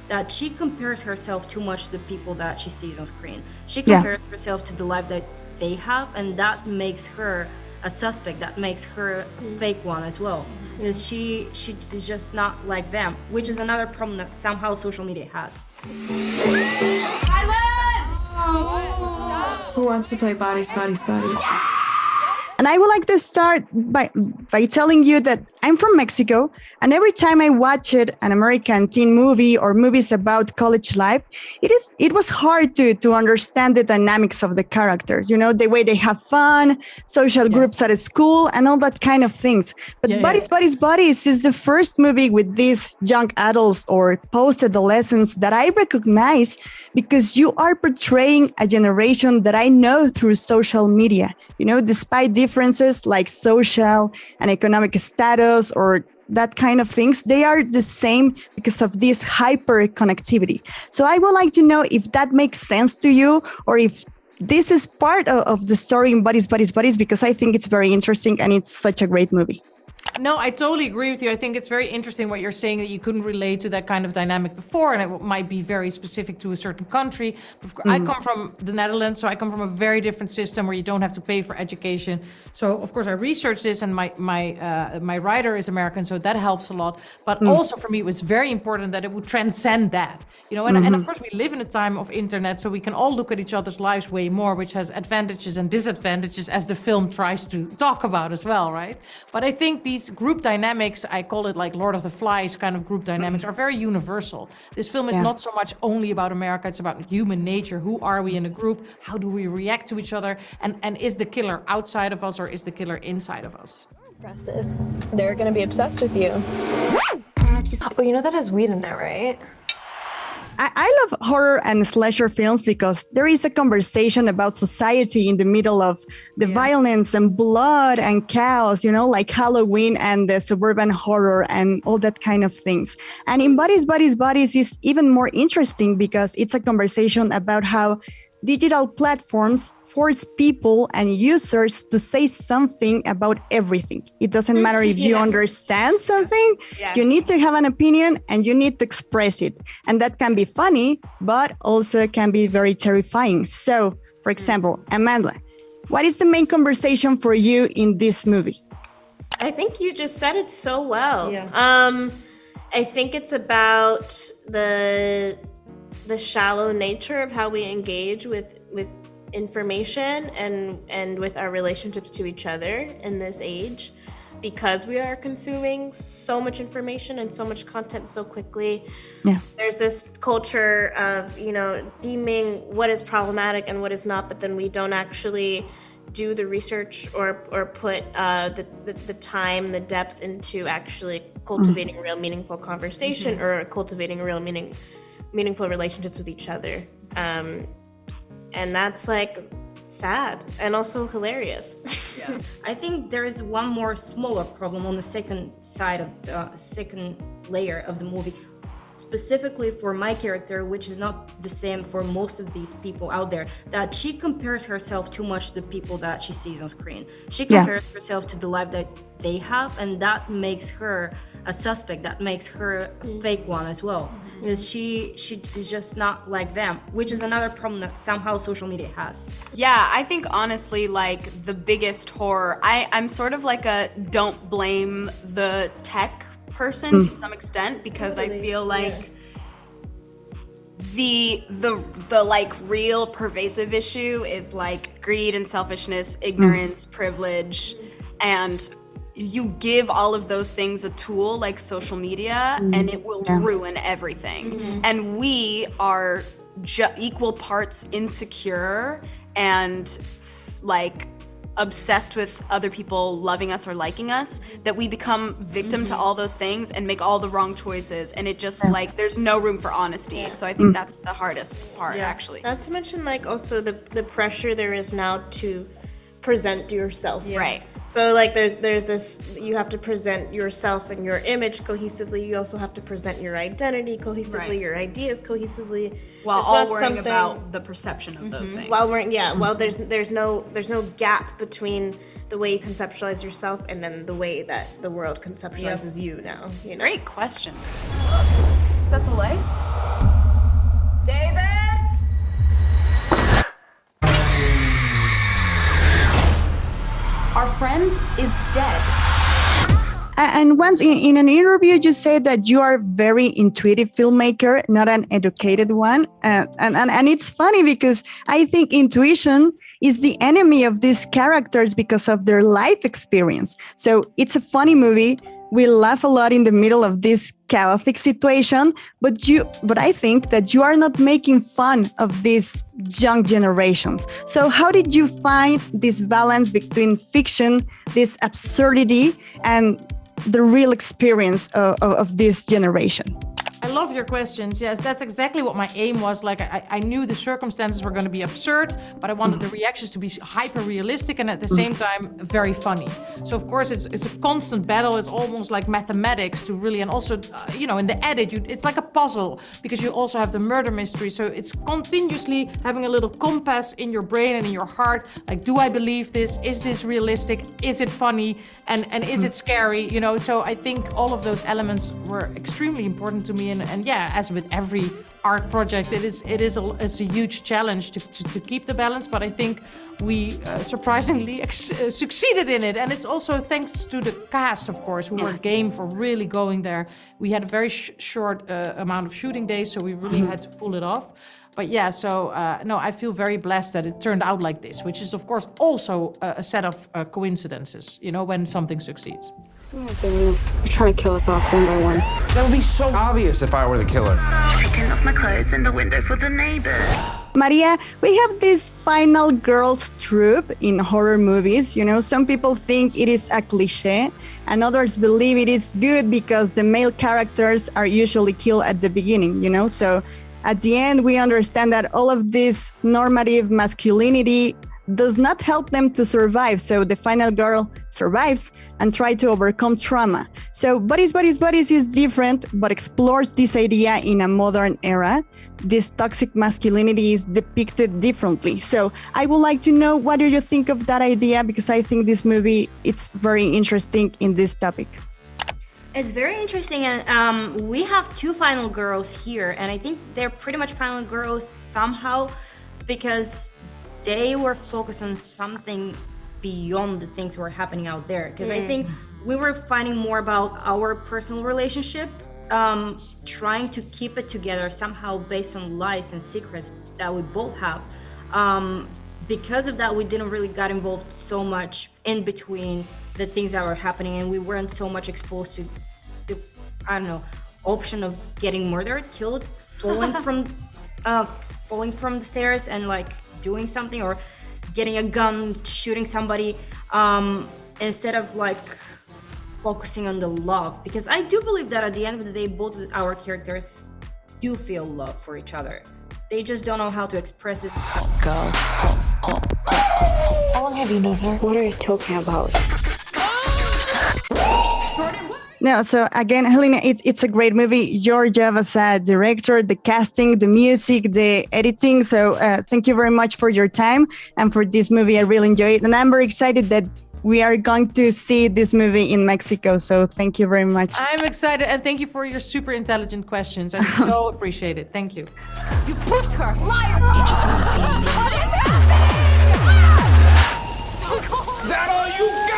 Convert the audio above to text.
that she compares herself too much to the people that she sees on screen. She compares herself to the life that they have, and that makes her a suspect, that makes her a fake one as well. Because she is just not like them, which is another problem that somehow social media has. Who wants to play bodies, bodies, bodies? And I would like to start by telling you that I'm from Mexico, and every time I watched an American teen movie or movies about college life, it was hard to understand the dynamics of the characters, you know, the way they have fun, social groups at school, and all that kind of things. But Buddies is the first movie with these young adults or post-adolescents that I recognize, because you are portraying a generation that I know through social media. You know, despite differences like social and economic status or that kind of things, they are the same because of this hyper connectivity. So I would like to know if that makes sense to you, or if this is part of the story in Buddies, because I think it's very interesting and it's such a great movie. No, I totally agree with you. I think it's very interesting what you're saying, that you couldn't relate to that kind of dynamic before, and it might be very specific to a certain country. I come from the Netherlands, so I come from a very different system where you don't have to pay for education. So of course I researched this, and my writer is American, so that helps a lot. But also for me, it was very important that it would transcend that, you know. And of course we live in a time of internet, so we can all look at each other's lives way more, which has advantages and disadvantages, as the film tries to talk about as well, right? But I think these group dynamics, I call it like Lord of the Flies kind of group dynamics, are very universal. This film is not so much only about America, it's about human nature. Who are we in a group? How do we react to each other? And is the killer outside of us, or is the killer inside of us? Impressive. They're gonna be obsessed with you. Oh, you know that has weed in it, right? I love horror and slasher films because there is a conversation about society in the middle of the violence and blood and chaos, you know, like Halloween and the suburban horror and all that kind of things. And in Buddies is even more interesting because it's a conversation about how digital platforms force people and users to say something about everything. It doesn't matter if you understand something, you need to have an opinion and you need to express it. And that can be funny, but also can be very terrifying. So, for example, Amandla, what is the main conversation for you in this movie? I think you just said it so well. Yeah. I think it's about the shallow nature of how we engage with information and with our relationships to each other in this age, because we are consuming so much information and so much content so quickly. There's this culture of, you know, deeming what is problematic and what is not, but then we don't actually do the research or put the time, the depth into actually cultivating a real meaningful conversation or cultivating a real meaningful relationships with each other. And that's like sad and also hilarious. I think there is one more smaller problem on the second side of the second layer of the movie, specifically for my character, which is not the same for most of these people out there, that she compares herself too much to the people that she sees on screen. She compares herself to the life that they have, and that makes her a suspect, that makes her a fake one as well. Because she is just not like them, which is another problem that somehow social media has. Yeah, I think honestly, like the biggest horror, I'm sort of like a don't blame the tech person to some extent, because I feel like the like real pervasive issue is like greed and selfishness, ignorance, privilege, and you give all of those things a tool like social media and it will ruin everything. And we are equal parts insecure and like obsessed with other people loving us or liking us, that we become victim to all those things and make all the wrong choices, and it just like there's no room for honesty. So I think that's the hardest part actually. Not to mention like also the pressure there is now to present yourself. Right. So like there's this, you have to present yourself and your image cohesively. You also have to present your identity cohesively, your ideas cohesively. While all worrying about the perception of those things. While there's no gap between the way you conceptualize yourself and then the way that the world conceptualizes you now. You know? Great question. Is that the lights? is dead. And once in an interview, you said that you are a very intuitive filmmaker, not an educated one. And it's funny because I think intuition is the enemy of these characters because of their life experience. So it's a funny movie. We laugh a lot in the middle of this chaotic situation, but I think that you are not making fun of these young generations. So how did you find this balance between fiction, this absurdity, and the real experience of this generation? I love your questions. Yes, that's exactly what my aim was. Like, I knew the circumstances were going to be absurd, but I wanted the reactions to be hyper realistic and at the same time very funny. So of course it's a constant battle. It's almost like mathematics to really, and also in the edit, it's like a puzzle because you also have the murder mystery. So it's continuously having a little compass in your brain and in your heart. Like, do I believe this? Is this realistic? Is it funny? And is it scary? So I think all of those elements were extremely important to me. And yeah, as with every art project, it's a huge challenge to keep the balance. But I think we surprisingly succeeded in it. And it's also thanks to the cast, of course, who were game for really going there. We had a very short amount of shooting days, so we really had to pull it off. But yeah, so no, I feel very blessed that it turned out like this, which is of course also a set of coincidences, when something succeeds. Someone's doing this. They're trying to kill us off one by one. That would be so obvious if I were the killer. Taking off my clothes in the window for the neighbor. Maria, we have this final girls trope in horror movies. Some people think it is a cliche and others believe it is good because the male characters are usually killed at the beginning, So at the end, we understand that all of this normative masculinity does not help them to survive. So the final girl survives and tries to overcome trauma. So Buddies is different, but explores this idea in a modern era. This toxic masculinity is depicted differently. So I would like to know, what do you think of that idea? Because I think this movie, it's very interesting in this topic. It's very interesting, and we have two final girls here, and I think they're pretty much final girls somehow because they were focused on something beyond the things that were happening out there. Because I think we were finding more about our personal relationship, trying to keep it together somehow based on lies and secrets that we both have. Because of that, we didn't really get involved so much in between the things that were happening, and we weren't so much exposed to the, option of getting murdered, killed, falling from the stairs and like doing something, or getting a gun, shooting somebody, instead of like focusing on the love. Because I do believe that at the end of the day, both of our characters do feel love for each other. They just don't know how to express it. Girl. How long have you known her? What are you talking about? No, so again, Halina, it's a great movie. Your job as a director, the casting, the music, the editing. So thank you very much for your time and for this movie. I really enjoyed it. And I'm very excited that we are going to see this movie in Mexico. So thank you very much. I'm excited, and thank you for your super intelligent questions. I so appreciate it. Thank you. You pushed her! Liar! You just want to be me. That all you got?